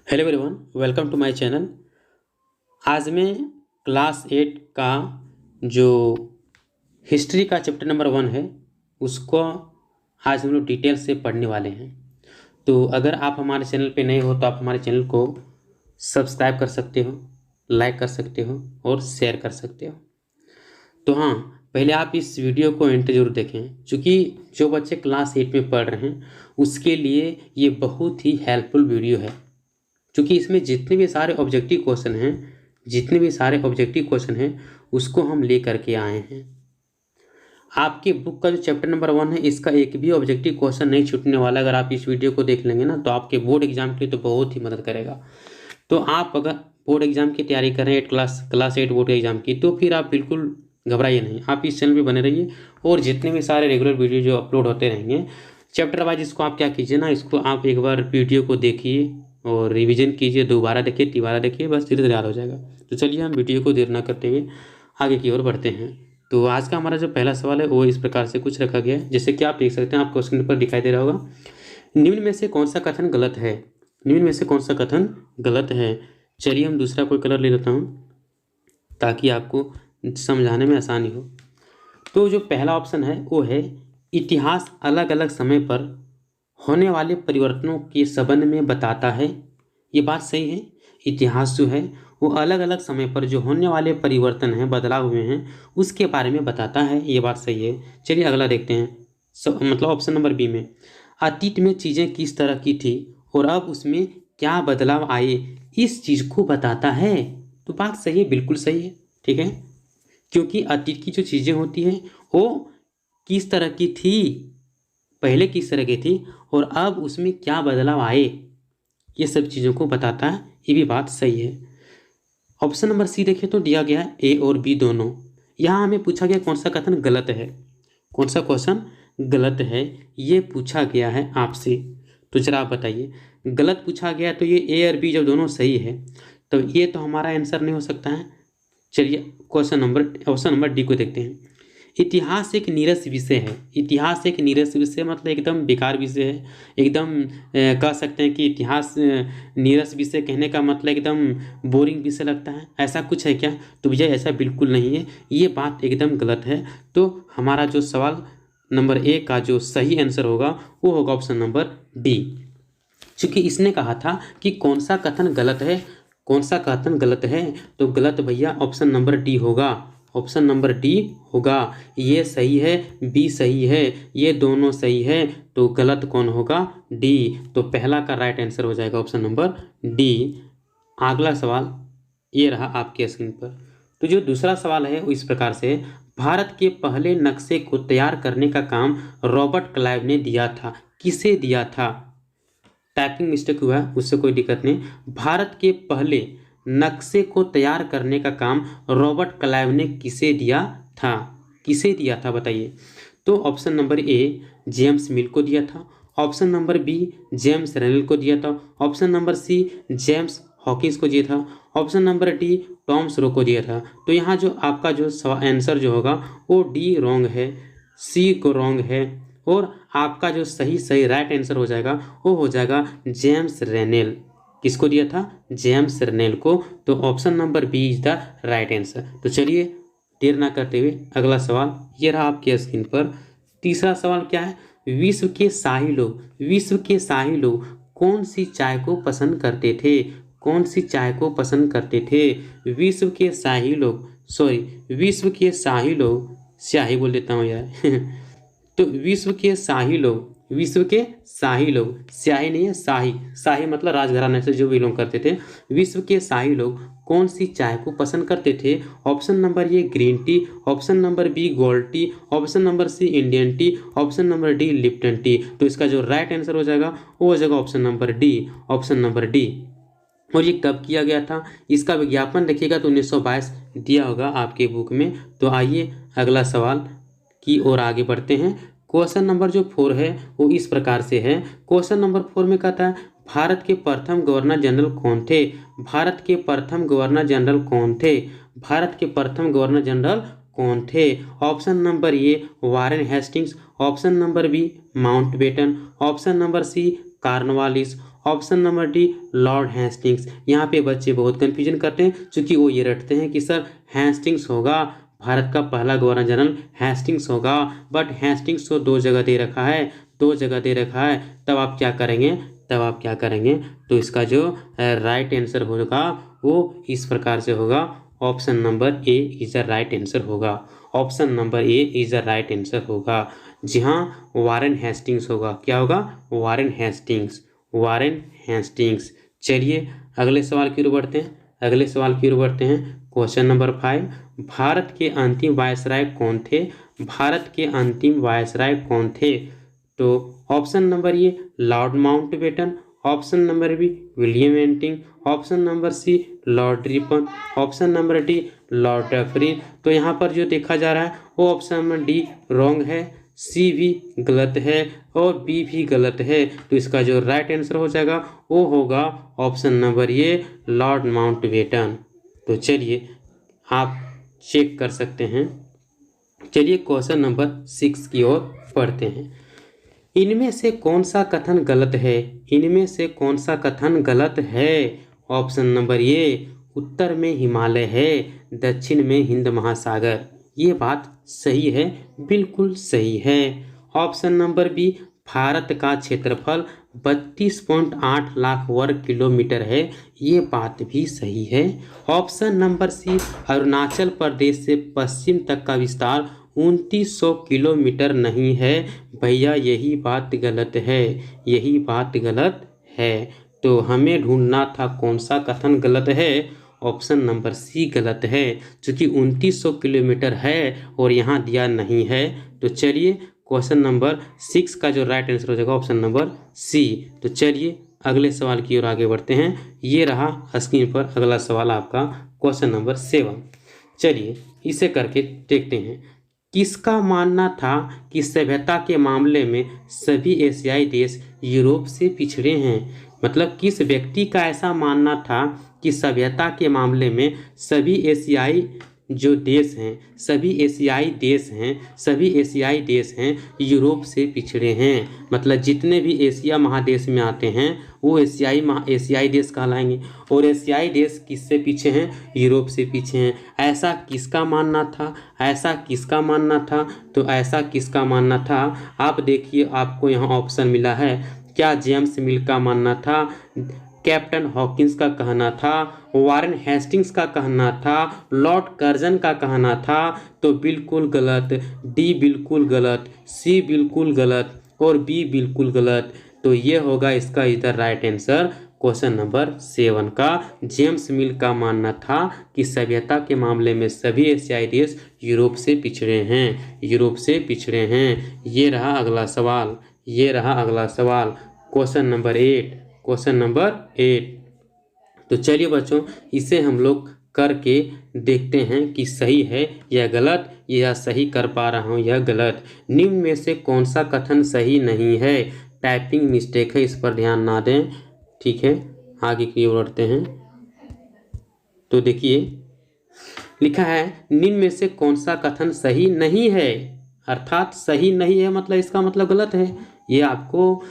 Hello everyone, welcome to my channel. आज मैं class 8 का जो हिस्ट्री का चैप्टर नंबर 1 है उसको आज हम लोग डिटेल से पढ़ने वाले हैं। तो अगर आप हमारे चैनल पे नए हो तो आप हमारे चैनल को सब्सक्राइब कर सकते हो, लाइक कर सकते हो और शेयर कर सकते हो। तो हाँ, पहले आप इस वीडियो को एंड जरूर देखें, क्योंकि जो बच्चे क्लास 8 में पढ़ रहे हैं उसके लिए ये बहुत ही हेल्पफुल वीडियो है। क्योंकि इसमें जितने भी सारे ऑब्जेक्टिव क्वेश्चन हैं उसको हम ले करके आए हैं। आपके बुक का जो चैप्टर नंबर 1 है इसका एक भी ऑब्जेक्टिव क्वेश्चन नहीं छूटने वाला। अगर आप इस वीडियो को देख लेंगे ना तो आपके बोर्ड एग्जाम के लिए तो बहुत ही मदद करेगा। तो आप अगर बोर्ड एग्जाम की तैयारी कर रहे हैं क्लास 8 बोर्ड एग्जाम की, तो फिर आप बिल्कुल घबराइए नहीं, आप इस चैनल पर बने रहिए और जितने भी सारे रेगुलर वीडियो जो अपलोड होते रहेंगे चैप्टर वाइज, इसको आप क्या कीजिए ना, इसको आप एक बार वीडियो को देखिए और रिवीजन कीजिए, दोबारा देखिए, तिबारा देखिए, बस धीरे धीरे याद हो जाएगा। तो चलिए हम वीडियो को देर ना करते हुए आगे की ओर बढ़ते हैं। तो आज का हमारा जो पहला सवाल है वो इस प्रकार से कुछ रखा गया है, जैसे कि आप देख सकते हैं, आपको स्क्रीन पर दिखाई दे रहा होगा। निम्न में से कौन सा कथन गलत है? निम्न में से कौन सा कथन गलत है? चलिए हम दूसरा कोई कलर ले लेता हूँ ताकि आपको समझाने में आसानी हो। तो जो पहला ऑप्शन है वो है इतिहास अलग अलग समय पर होने वाले परिवर्तनों के संबंध में बताता है। ये बात सही है। इतिहास जो है वो अलग अलग समय पर जो होने वाले परिवर्तन हैं, बदलाव हुए हैं, उसके बारे में बताता है। ये बात सही है। चलिए अगला देखते हैं। मतलब ऑप्शन नंबर बी में अतीत में चीज़ें किस तरह की थी और अब उसमें क्या बदलाव आए, इस चीज़ को बताता है। तो बात सही है, बिल्कुल सही है। ठीक है, क्योंकि अतीत की जो चीज़ें होती हैं वो किस तरह की थी, पहले किस तरह की थी और अब उसमें क्या बदलाव आए, ये सब चीज़ों को बताता है। ये भी बात सही है। ऑप्शन नंबर सी देखिए तो दिया गया है ए और बी दोनों। यहाँ हमें पूछा गया कौन सा कथन गलत है, कौन सा क्वेश्चन गलत है, ये पूछा गया है आपसे। तो जरा आप बताइए, गलत पूछा गया तो ये ए और बी जब दोनों सही है तो ये तो हमारा आंसर नहीं हो सकता है। चलिए ऑप्शन नंबर डी को देखते हैं। इतिहास एक नीरस विषय है। इतिहास एक नीरस विषय मतलब एकदम बेकार विषय है। एकदम कह सकते हैं कि इतिहास नीरस विषय कहने का मतलब एकदम बोरिंग विषय लगता है, ऐसा कुछ है क्या? तो भैया ऐसा बिल्कुल नहीं है, ये बात एकदम गलत है। तो हमारा जो सवाल नंबर ए का जो सही आंसर होगा वो होगा ऑप्शन नंबर डी। क्योंकि इसने कहा था कि कौन सा कथन गलत है, कौन सा कथन गलत है, तो गलत भैया ऑप्शन नंबर डी होगा। ऑप्शन नंबर डी होगा। ये सही है, बी सही है, ये दोनों सही है, तो गलत कौन होगा? डी। तो पहला का राइट आंसर हो जाएगा ऑप्शन नंबर डी। अगला सवाल ये रहा आपके स्क्रीन पर। तो जो दूसरा सवाल है वो इस प्रकार से, भारत के पहले नक्शे को तैयार करने का काम रॉबर्ट क्लाइव ने दिया था। किसे दिया था? टाइपिंग मिस्टेक हुआ है, उससे कोई दिक्कत नहीं। भारत के पहले नक्शे को तैयार करने का काम रॉबर्ट क्लाइव ने किसे दिया था? किसे दिया था बताइए। तो option number A James Mill को दिया था, option number B James Rennell को दिया था, option number C James Hawkins को दिया था, ऑप्शन नंबर डी टॉम स्रो को दिया था। तो यहाँ जो आपका जो आंसर जो होगा वो डी रॉन्ग है, सी को रॉन्ग है, और आपका जो सही राइट आंसर हो जाएगा वो हो जाएगा जेम्स रेनेल। किसको दिया था? जेम्स रेनेल को। तो option number B is the right answer. तो चलिए देर ना करते हुए अगला सवाल ये रहा आपके स्क्रीन पर। तीसरा सवाल क्या है? विश्व के शाही लोग कौन सी चाय को पसंद करते थे? कौन सी चाय को पसंद करते थे? विश्व के शाही लोग, स्याही बोल देता हूँ यार तो विश्व के शाही लोग, स्याही नहीं है, शाही मतलब राजघराने से जो बिलोंग करते थे। विश्व के शाही लोग कौन सी चाय को पसंद करते थे? Option number A green tea, option number B gold tea, option number C Indian tea, option number D Lipton tea. तो इसका जो राइट आंसर हो जाएगा वो हो जाएगा option number D, option number D. और ये कब किया गया था? इसका विज्ञापन देखिएगा तो 1922 दिया होगा आपके बुक में। तो आइए अगला सवाल की ओर आगे बढ़ते हैं। क्वेश्चन नंबर जो 4 है वो इस प्रकार से है। क्वेश्चन नंबर 4 में कहता है भारत के प्रथम गवर्नर जनरल कौन थे? भारत के प्रथम गवर्नर जनरल कौन थे? भारत के प्रथम गवर्नर जनरल कौन थे? Option number A Warren Hastings, option number B Mountbatten, option number C Cornwallis. Option number D Lord Hastings. यहाँ पे बच्चे बहुत कन्फ्यूजन करते हैं क्योंकि वो ये रटते हैं कि सर हेस्टिंग्स होगा, भारत का पहला गवर्नर जनरल हेस्टिंग्स होगा, बट हेस्टिंग्स को दो जगह दे रखा है, दो जगह दे रखा है। तब आप क्या करेंगे, तब आप क्या करेंगे, तो इसका जो राइट आंसर होगा वो इस प्रकार से होगा, option number A is the right answer होगा। Option number A is the right answer होगा। जी हाँ, वारेन हेस्टिंग्स होगा। क्या होगा, वारेन हेस्टिंग्स, वारेन हेस्टिंग्स। चलिए अगले सवाल की ओर बढ़ते हैं, अगले सवाल की ओर बढ़ते हैं। क्वेश्चन नंबर 5, भारत के अंतिम वायसराय कौन थे, भारत के अंतिम वायसराय कौन थे। तो option number A Lord Mountbatten, option number B William Bentinck, option number C Lord Ripon, option number D Lord Dufferin. तो यहाँ पर जो देखा जा रहा है वो ऑप्शन नंबर डी रॉन्ग है, सी भी गलत है और बी भी गलत है। तो इसका जो राइट आंसर हो जाएगा वो होगा option number A Lord Mountbatten. तो चलिए आप चेक कर सकते हैं। चलिए क्वेश्चन नंबर 6 की ओर पढ़ते हैं। इनमें से कौन सा कथन गलत है, इनमें से कौन सा कथन गलत है। ऑप्शन नंबर ए उत्तर में हिमालय है, दक्षिण में हिंद महासागर। ये बात सही है, बिल्कुल सही है। ऑप्शन नंबर बी भारत का क्षेत्रफल 32.8 लाख वर्ग किलोमीटर है। ये बात भी सही है। ऑप्शन नंबर सी अरुणाचल प्रदेश से पश्चिम तक का विस्तार 2900 किलोमीटर नहीं है। भैया यही बात गलत है, यही बात गलत है। तो हमें ढूंढना था कौन सा कथन गलत है। ऑप्शन नंबर सी गलत है, क्योंकि 2900 किलोमीटर है और यहाँ दिया नहीं है। तो चलिए क्वेश्चन नंबर 6 का जो राइट आंसर हो जाएगा ऑप्शन नंबर सी। तो चलिए अगले सवाल की ओर आगे बढ़ते हैं। ये रहा स्क्रीन पर अगला सवाल आपका क्वेश्चन नंबर 7। चलिए इसे करके देखते हैं। किसका मानना था कि सभ्यता के मामले में सभी एशियाई देश यूरोप से पिछड़े हैं। मतलब किस व्यक्ति का ऐसा मानना था कि सभ्यता के मामले में सभी एशियाई जो देश हैं, सभी एशियाई देश हैं, सभी एशियाई देश हैं यूरोप से पिछड़े हैं। मतलब जितने भी एशिया महादेश में आते हैं वो एशियाई देश कहलाएंगे। और एशियाई देश किससे पीछे हैं, यूरोप से पीछे हैं। ऐसा किसका मानना था, ऐसा किसका मानना था, तो ऐसा किसका मानना था। आप देखिए आपको यहाँ ऑप्शन मिला है। क्या जेम्स मिल का मानना था, कैप्टन हॉकिंस का कहना था, वारेन हेस्टिंग्स का कहना था, लॉर्ड कर्जन का कहना था। तो बिल्कुल गलत, डी बिल्कुल गलत, सी बिल्कुल गलत और बी बिल्कुल गलत। तो ये होगा इसका इधर राइट आंसर क्वेश्चन नंबर 7 का। जेम्स मिल का मानना था कि सभ्यता के मामले में सभी एशियाई देश यूरोप से पिछड़े हैं, यूरोप से पिछड़े हैं। ये रहा अगला सवाल, ये रहा अगला सवाल क्वेश्चन नंबर 8, क्वेश्चन नंबर 8। तो चलिए बच्चों इसे हम लोग करके देखते हैं कि सही है या गलत, या सही कर पा रहा हूँ या गलत। निम्न में से कौन सा कथन सही नहीं है। टाइपिंग मिस्टेक है, इस पर ध्यान ना दें, ठीक है। आगे की ओर बढ़ते हैं। तो देखिए लिखा है निम्न में से कौन सा कथन सही नहीं है, अर्थात सही नहीं है मतलब इसका मतलब गलत है। ये आपको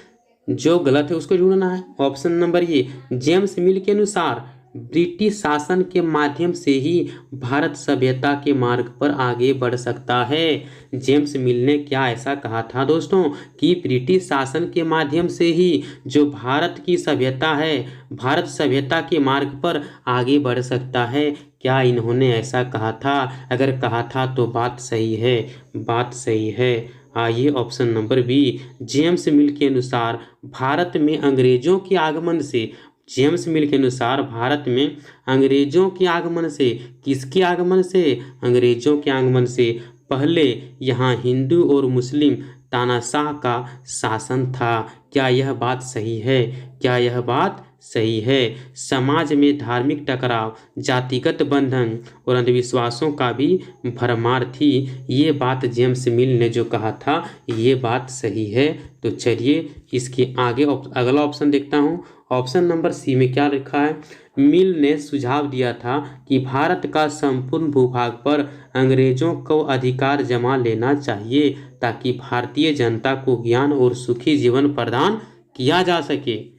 जो गलत है उसको ढूंढना है। Option number A James Mill के अनुसार ब्रिटिश शासन के माध्यम से ही भारत सभ्यता के मार्ग पर आगे बढ़ सकता है। जेम्स मिल ने क्या ऐसा कहा था दोस्तों कि ब्रिटिश शासन के माध्यम से ही जो भारत की सभ्यता है, भारत सभ्यता के मार्ग पर आगे बढ़ सकता है। क्या इन्होंने ऐसा कहा था? अगर कहा था तो बात सही है, बात सही है। आइए option number B James Mill के अनुसार भारत में अंग्रेजों के आगमन से, जेम्स मिल के अनुसार भारत में अंग्रेजों के आगमन से, किसके आगमन से, अंग्रेजों के आगमन से पहले यहाँ हिंदू और मुस्लिम तानाशाह का शासन था। क्या यह बात सही है? क्या यह बात सही है? समाज में धार्मिक टकराव, जातिगत बंधन और अंधविश्वासों का भी भरमार थी। ये बात जेम्स मिल ने जो कहा था ये बात सही है। तो चलिए इसके आगे अगला ऑप्शन देखता हूँ। ऑप्शन नंबर सी में क्या लिखा है? मिल ने सुझाव दिया था कि भारत का संपूर्ण भूभाग पर अंग्रेजों को अधिकार जमा लेना चाहिए ताकि भारतीय जनता को ज्ञान और सुखी जीवन प्रदान किया जा सके।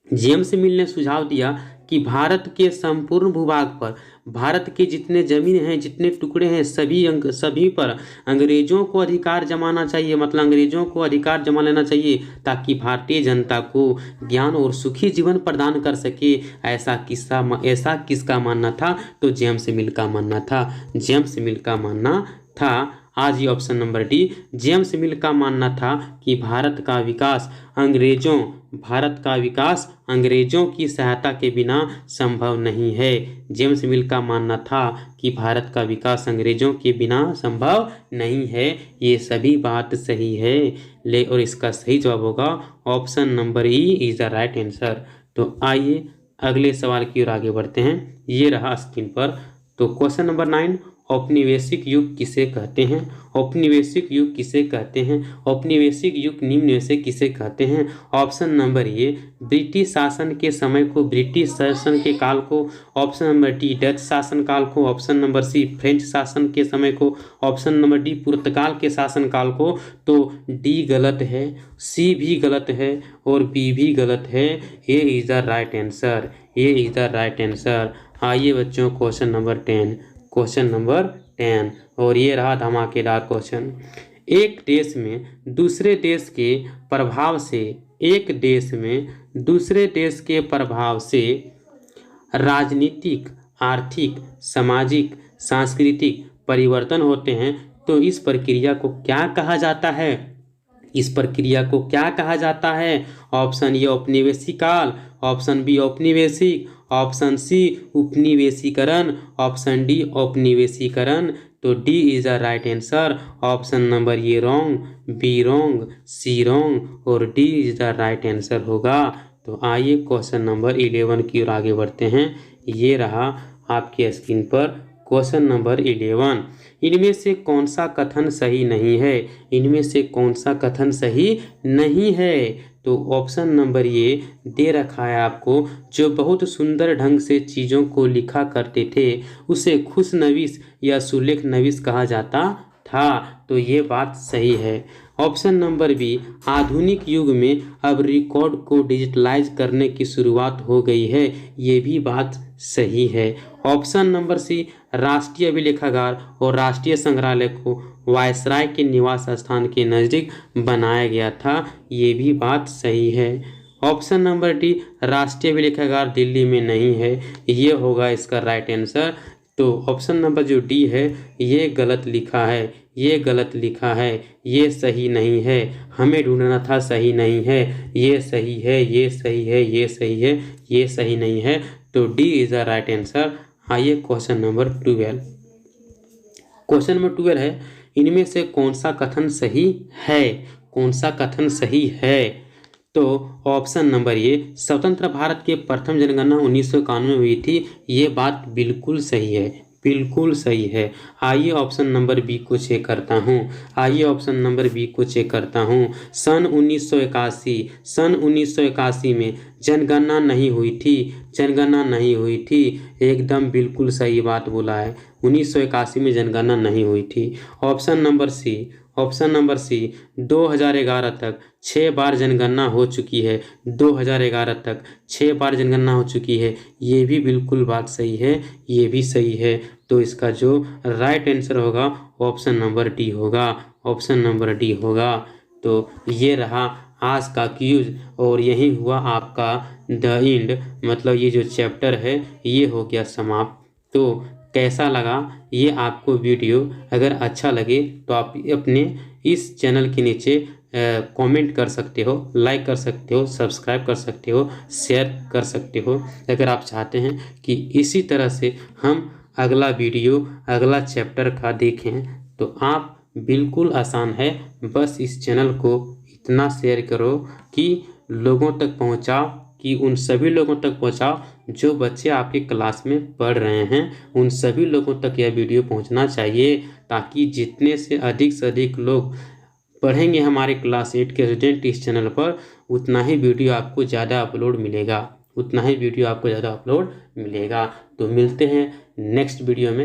जेम्स मिल ने सुझाव दिया कि भारत के संपूर्ण भूभाग पर, भारत के जितने जमीन हैं, जितने टुकड़े हैं, सभी पर अंग्रेजों को अधिकार जमाना चाहिए, मतलब अंग्रेजों को अधिकार जमा लेना चाहिए, ताकि भारतीय जनता को ज्ञान और सुखी जीवन प्रदान कर सके। ऐसा किसका मानना था? तो जेम्स मिल का मानना था। जेम्स मिल का मानना था। आज ये ऑप्शन नंबर डी, जेम्स मिल का मानना था कि भारत का विकास अंग्रेजों की सहायता के बिना संभव नहीं है। जेम्स मिल का मानना था कि भारत का विकास अंग्रेजों के बिना संभव नहीं है। ये सभी बात सही है और इसका सही जवाब होगा option number E is the right answer. तो आइए अगले सवाल की ओर आगे बढ़ते हैं। ये रहा स्क्रीन पर। तो क्वेश्चन नंबर 9, औपनिवेशिक युग किसे कहते हैं? औपनिवेशिक युग किसे कहते हैं? औपनिवेशिक युग निम्न में से किसे कहते हैं? ऑप्शन नंबर ए, ब्रिटिश शासन के समय को, ब्रिटिश शासन के काल को। ऑप्शन नंबर डी, डच शासन काल को। ऑप्शन नंबर सी, फ्रेंच शासन के समय को। ऑप्शन नंबर डी, पुर्तगाल के शासन काल को। तो डी गलत है, सी भी गलत है और बी भी गलत है। A is the right answer. A is the right answer. आइए बच्चों क्वेश्चन नंबर 10, क्वेश्चन नंबर 10 और ये रहा धमाकेदार क्वेश्चन। एक देश में दूसरे देश के प्रभाव से राजनीतिक, आर्थिक, सामाजिक, सांस्कृतिक परिवर्तन होते हैं, तो इस प्रक्रिया को क्या कहा जाता है? इस प्रक्रिया को क्या कहा जाता है? ऑप्शन ए औपनिवेशिक काल, ऑप्शन बी औपनिवेशिक, ऑप्शन सी उपनिवेशीकरण, ऑप्शन डी औपनिवेशीकरण। तो D is the right answer. Option number A wrong, B wrong, C wrong और D is the right answer होगा। तो आइए क्वेश्चन नंबर 11 की ओर आगे बढ़ते हैं। ये रहा आपके स्क्रीन पर क्वेश्चन नंबर 11। इनमें से कौन सा कथन सही नहीं है? इनमें से कौन सा कथन सही नहीं है? तो ऑप्शन नंबर ये दे रखा है आपको, जो बहुत सुंदर ढंग से चीज़ों को लिखा करते थे उसे खुशनवीस या सुलेख नवीस कहा जाता था। तो ये बात सही है। ऑप्शन नंबर बी, आधुनिक युग में अब रिकॉर्ड को डिजिटलाइज करने की शुरुआत हो गई है। ये भी बात सही है। ऑप्शन नंबर सी, राष्ट्रीय अभिलेखागार और राष्ट्रीय संग्रहालय को वायसराय के निवास स्थान के नज़दीक बनाया गया था। ये भी बात सही है। ऑप्शन नंबर डी, राष्ट्रीय अभिलेखागार दिल्ली में नहीं है। ये होगा इसका राइट आंसर। तो ऑप्शन नंबर जो डी है ये गलत लिखा है, ये गलत लिखा है, ये सही नहीं है। हमें ढूंढना था सही नहीं है, ये सही है, ये सही है, ये सही है, ये सही नहीं है। तो D is the right answer. आइए क्वेश्चन नंबर 12। क्वेश्चन नंबर 12 है, इनमें से कौन सा कथन सही है? कौन सा कथन सही है? तो ऑप्शन नंबर ये, स्वतंत्र भारत के प्रथम जनगणना 1991 में हुई थी। ये बात बिल्कुल सही है, बिल्कुल सही है। आइए ऑप्शन नंबर बी को चेक करता हूँ। आइए ऑप्शन नंबर बी को चेक करता हूँ। सन 1981 में जनगणना नहीं हुई थी, जनगणना नहीं हुई थी। एकदम बिल्कुल सही बात बोला है, 1981 में जनगणना नहीं हुई थी। ऑप्शन नंबर सी 2011 तक 6 बार जनगणना हो चुकी है। 2011 तक 6 बार जनगणना हो चुकी है। ये भी बिल्कुल बात सही है, ये भी सही है। तो इसका जो राइट आंसर होगा ऑप्शन नंबर डी होगा, ऑप्शन नंबर डी होगा। तो ये रहा आज का क्यूज और यही हुआ आपका द एंड, मतलब ये जो चैप्टर है ये हो गया समाप्त। तो कैसा लगा ये आपको वीडियो? अगर अच्छा लगे तो आप अपने इस चैनल के नीचे कमेंट कर सकते हो, लाइक कर सकते हो, सब्सक्राइब कर सकते हो, शेयर कर सकते हो। अगर आप चाहते हैं कि इसी तरह से हम अगला वीडियो अगला चैप्टर का देखें तो आप बिल्कुल आसान है, बस इस चैनल को इतना शेयर करो कि लोगों तक पहुंचाओ, कि उन सभी लोगों तक पहुंचाओ जो बच्चे आपके क्लास में पढ़ रहे हैं। उन सभी लोगों तक यह वीडियो पहुंचना चाहिए, ताकि जितने से अधिक लोग पढ़ेंगे हमारे क्लास 8 के स्टूडेंट इस चैनल पर, उतना ही वीडियो आपको ज़्यादा अपलोड मिलेगा, उतना ही वीडियो आपको ज़्यादा अपलोड मिलेगा। तो मिलते हैं नेक्स्ट वीडियो में।